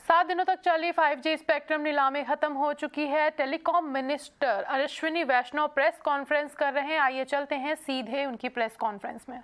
7 दिनों तक चली 5G स्पेक्ट्रम नीलामी खत्म हो चुकी है। टेलीकॉम मिनिस्टर अश्विनी वैष्णव प्रेस कॉन्फ्रेंस कर रहे हैं। आइए चलते हैं सीधे उनकी प्रेस कॉन्फ्रेंस में।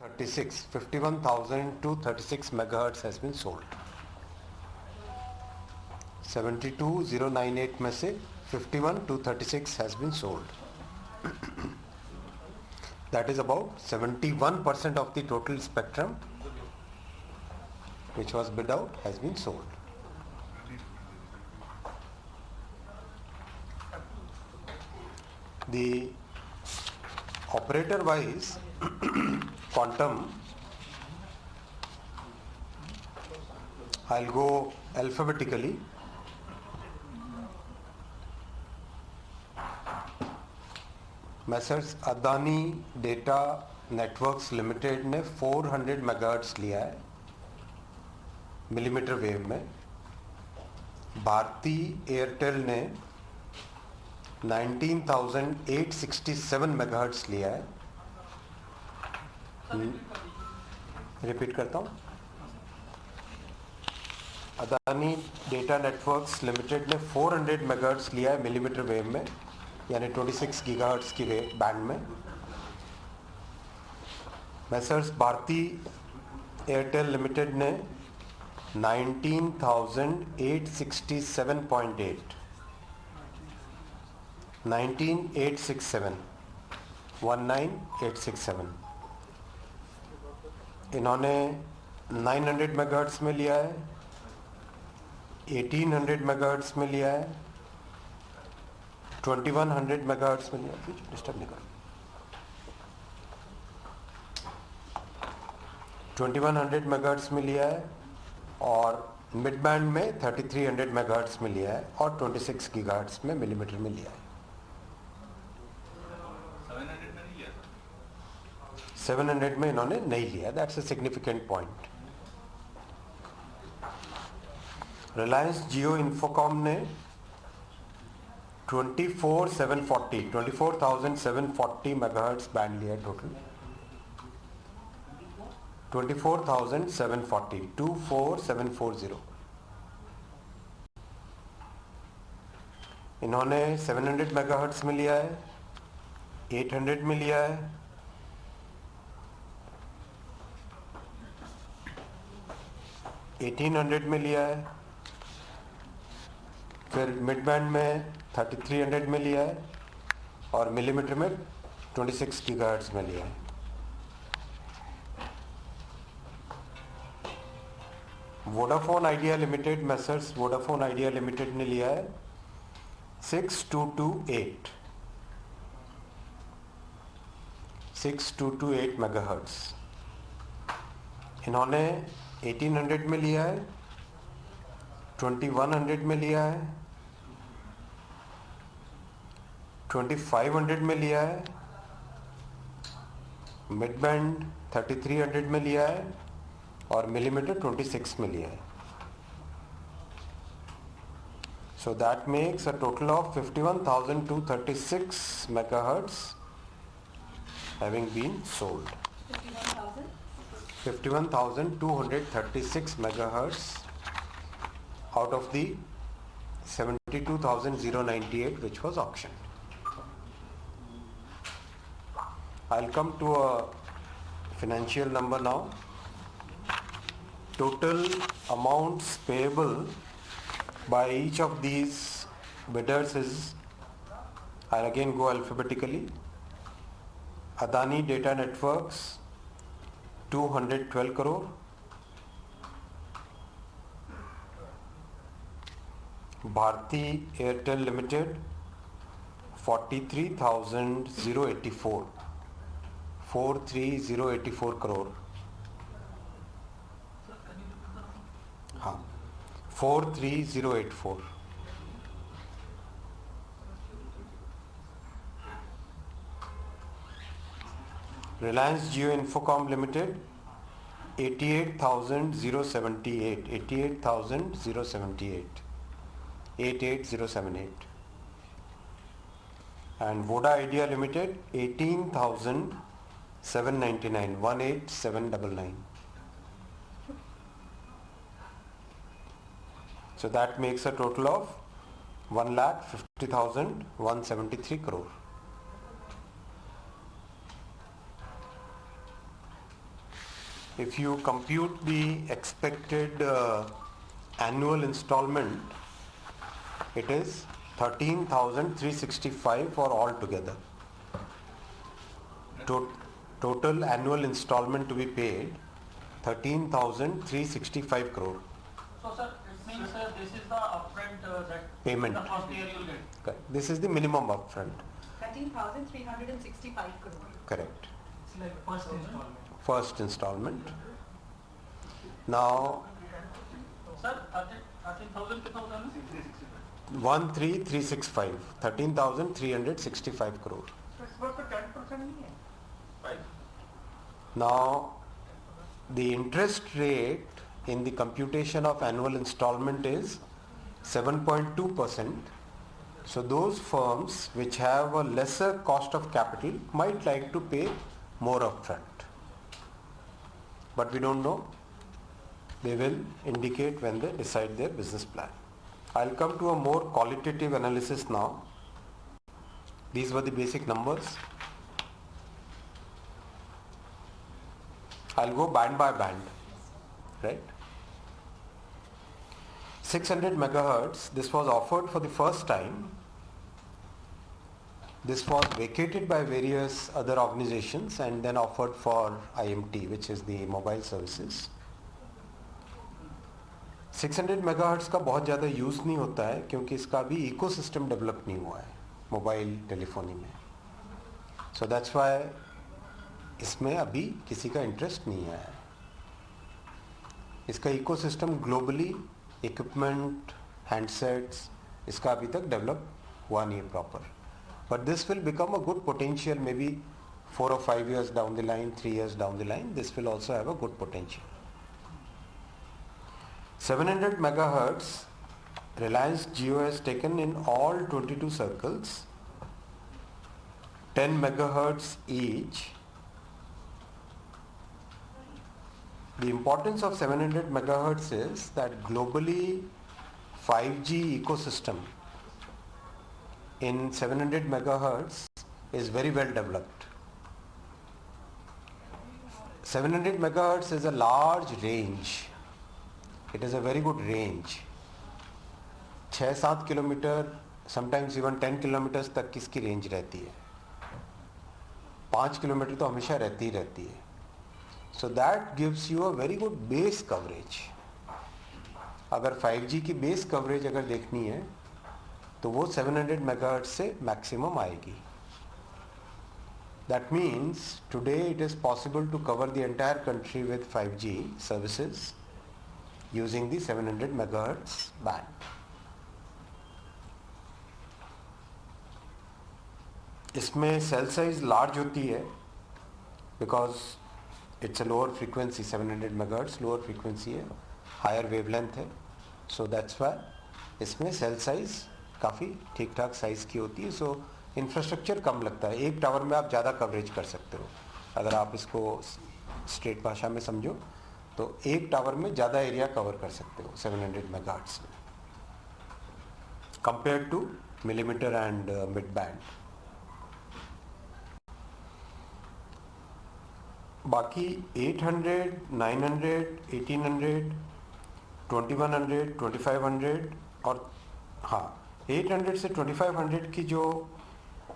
51,236 megahertz has been sold. 72,098 में से 51,236 has been sold. That is about 71% of the total spectrum which was bid out has been sold. The operator wise quantum, I'll go alphabetically. Messrs Adani data networks limited ने 400 megahertz लिया है millimetre wave में। Bharti Airtel ने 19,867 megahertz लिया है। Repeat करता हूँ, Adani data networks limited ने 400 मेगाहर्ट्ज लिया है मिलीमीटर वेव में, यानी 26 गीगाहर्ट्ज की वेव बैंड में। मैसर्स भारती एयरटेल लिमिटेड ने 19,867.8 19867 इन्होंने 900 मेगाहर्ट्ज में लिया है, 1800 मेगाहर्ट्ज में लिया है, 2100 मेगाहर्ट्ज में लिया है। डिस्टर्ब नहीं कर, 2100 मेगाहर्ट्ज में लिया है और मिड बैंड में 3300 मेगाहर्ट्ज में लिया है और 26 गीगाहर्ट्ज में मिलीमीटर में लिया है। 700 में इन्होंने नहीं लिया। That's a significant point. Reliance Jio Infocom ने 24,740 मेगाहर्ट्ज बैंड लिया है टोटल। 24,740 इन्होंने 700 मेगाहर्ट्ज में लिया है, 800 में लिया है, 1800 में लिया है, फिर मिड बैंड में 3300 में लिया है और मिलीमीटर में 26 गीगाहर्ट्ज में लिया है। Vodafone idea limited, Messrs Vodafone idea limited ने लिया है 6228 मेगाहर्ट्ज। इन्होंने 1800 में लिया है, 2100 में लिया है, 2500 में लिया है, मिड बैंड 3300 में लिया है और मिलीमीटर 26 में लिया है। So that makes a total of 51,236 megahertz having been sold. 51,236 megahertz out of the 72,098 which was auctioned. I'll come to a financial number now. Total amounts payable by each of these bidders is, I'll again go alphabetically. Adani Data Networks 212 crore, Bharti Airtel Limited 43,084 crore, हाँ 43084। Reliance Jio Infocom Limited 88,078 and Voda Idea Limited 18,799 18799। So that makes a total of 1,50,173 crore. If you compute the expected annual installment, it is 13,365 for all together. Total annual installment to be paid 13,365 crore. So sir, it means this is the upfront that Payment. the first year you will get. Correct. This is the minimum upfront. 13,365 crore. Correct. It's like first installment. First installment. Now Sir, 13,000 कितना होता है ना? 13,365, 13,365 crore. So इस बार तो 10% नहीं है. Right. Now the interest rate in the computation of annual installment is 7.2%. So those firms which have a lesser cost of capital might like to pay more upfront. But we don't know. They will indicate when they decide their business plan. I'll come to a more qualitative analysis now. These were the basic numbers. I'll go band by band, right? 600 megahertz, this was offered for the first time. This was vacated by various other organizations and then offered for IMT, which is the mobile services. 600 megahertz का बहुत ज़्यादा use नहीं होता है क्योंकि इसका अभी ecosystem develop नहीं हुआ है मोबाइल टेलीफोनी में. सो दैट्स व्हाई इसमें अभी किसी का इंटरेस्ट नहीं आया है. इसका इकोसिस्टम ग्लोबली इक्विपमेंट हैंडसेट्स इसका अभी तक डेवलप हुआ नहीं है proper. But this will become a good potential may be 4 or 5 years down the line, 3 years down the line. This will also have a good potential. 700 megahertz, Reliance Jio has taken in all 22 circles, 10 megahertz each. The importance of 700 megahertz is that globally 5G ecosystem in 700 megahertz is very well developed. 700 megahertz is a large range. It is a very good range. 6-7 kilometre, sometimes even 10 kilometre तक की इसकी range रहती है. 5 kilometre तो हमेशा रहती ही रहती है. So that gives you a very good base coverage. अगर 5G की बेस कवरेज अगर देखनी है तो वो 700 मेगाहर्ट्ज़ से मैक्सिमम आएगी. That means today it is possible to cover the entire country with 5G services using the 700 megahertz band. इसमें सेल साइज लार्ज होती है because it's a lower frequency. 700 megahertz lower frequency है, higher wavelength है, so that's why इसमें cell size काफ़ी ठीक ठाक size की होती है. सो इंफ्रास्ट्रक्चर कम लगता है. एक टावर में आप ज़्यादा कवरेज कर सकते हो. अगर आप इसको स्ट्रेट भाषा में समझो तो एक टावर में ज़्यादा एरिया कवर कर सकते हो 700 मेगाहर्ट्ज़ में compare two millimetre and mid band. बाकी 800, 900, 1800, 2100, 2500 और हाँ 800 से 2500 की जो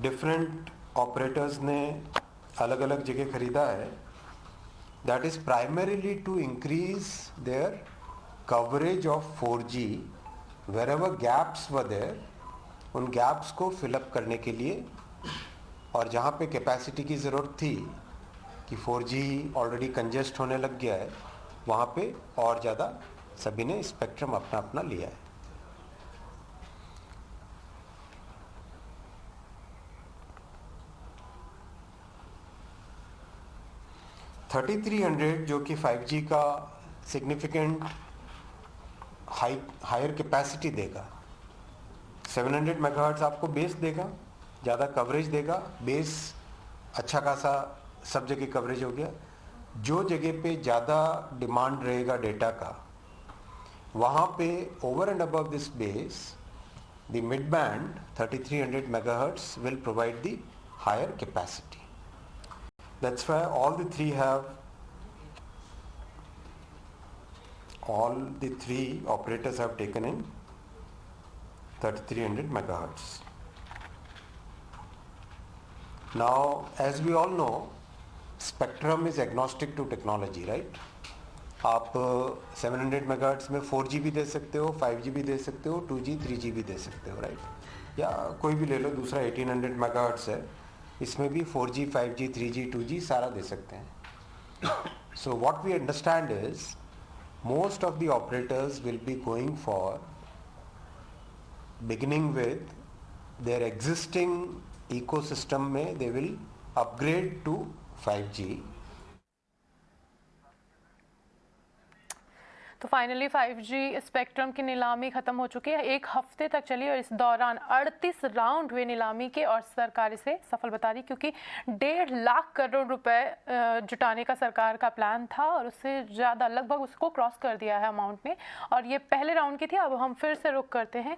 डिफरेंट ऑपरेटर्स ने अलग अलग जगह ख़रीदा है, that is primarily to increase their coverage of 4G wherever gaps were there. उन gaps को fill up करने के लिए और जहाँ पे कैपेसिटी की ज़रूरत थी कि 4G ऑलरेडी कंजेस्ट होने लग गया है वहाँ पे और ज़्यादा सभी ने स्पेक्ट्रम अपना अपना लिया है. $3,300 जो कि 5G का सिग्निफिकेंट हायर कैपेसिटी देगा. 700 मेगाहर्ट्ज़ आपको बेस देगा, ज़्यादा कवरेज देगा. बेस अच्छा खासा सब जगह कवरेज हो गया. जो जगह पे ज़्यादा डिमांड रहेगा डेटा का वहाँ पे over and above this base the mid band 3300 megahertz will provide the higher capacity. That's why all the three operators have taken in 3300 megahertz. Now, as we all know, spectrum is agnostic to technology, right? आप 700 megahertz में 4G भी दे सकते हो, 5G भी दे सकते हो, 2G 3G भी दे सकते हो, राइट? या कोई भी ले लो, दूसरा 1800 मेगाहर्ट्ज़ है, इसमें भी 4G 5G 3G 2G सारा दे सकते हैं. So what we understand is most of the operators will be going for beginning with their existing ecosystem में they will upgrade to 5G. तो फाइनली 5G स्पेक्ट्रम की नीलामी खत्म हो चुकी है, एक हफ्ते तक चली और इस दौरान 38 राउंड हुए नीलामी के और सरकार इसे सफल बता रही, क्योंकि 1.5 लाख करोड़ रुपए जुटाने का सरकार का प्लान था और उससे ज़्यादा लगभग उसको क्रॉस कर दिया है अमाउंट ने, और ये पहले राउंड की थी. अब हम फिर से रुक करते हैं